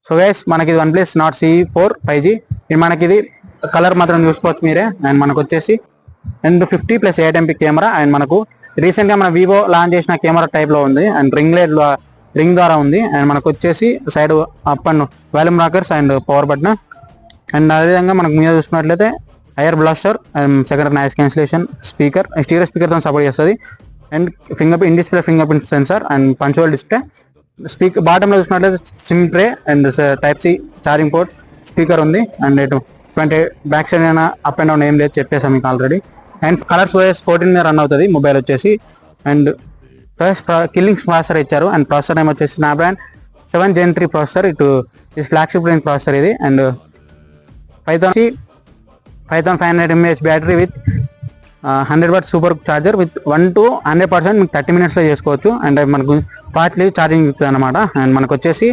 So guys మనకి ఇది OnePlus Nord CE4 5G. మనకి ఇది కలర్ మాత్రం చూసుకోవచ్చు మీరే. అండ్ మనకు వచ్చేసి అండ్ 50+8 MP కెమెరా. అండ్ మనకు రీసెంట్ గా మన వివో లాంచ్ చేసిన కెమెరా టైప్ లో ఉంది. అండ్ రింగ్ ద్వారా ఉంది. అండ్ మనకు వచ్చేసి side up and volume rockers and power button. And అదేవిధంగా మనకు మీద చూసుకున్నట్లయితే air blaster and second noise cancellation speaker, stereo speaker తో సపోర్ట్ చేస్తుంది. And in display fingerprint sensor and పంచువల్ డిస్ప్లే. స్పీకర్ బాటమ్ లో చూసినట్లయితే SIM tray and type C charging port, speaker ఉంది. అండ్ ఇటువంటి బ్యాక్ సైడ్ అయినా up and down ఏం లేదు చెప్పేసాం మీకు ఆల్రెడీ. అండ్ కలర్స్ OS 14 మీద రన్ అవుతుంది మొబైల్ వచ్చేసి. అండ్ కిల్లింగ్స్ ప్రాసెసర్ ఇచ్చారు. అండ్ ప్రాసెసర్ నేమ్ వచ్చేసి Snapdragon 7 Gen 3 ప్రాసెసర్. ఇది ఫ్లాగ్షిప్ రేంజ్ ప్రాసెసర్ ఇది. And 5500 mAh battery with 100W super charger with 1 to 100% మీకు 30 minutes లో చేసుకోవచ్చు. అండ్ మనకు ఫాస్ట్లీ ఛార్జింగ్ ఇస్తుంది అనమాట. అండ్ మనకు వచ్చేసి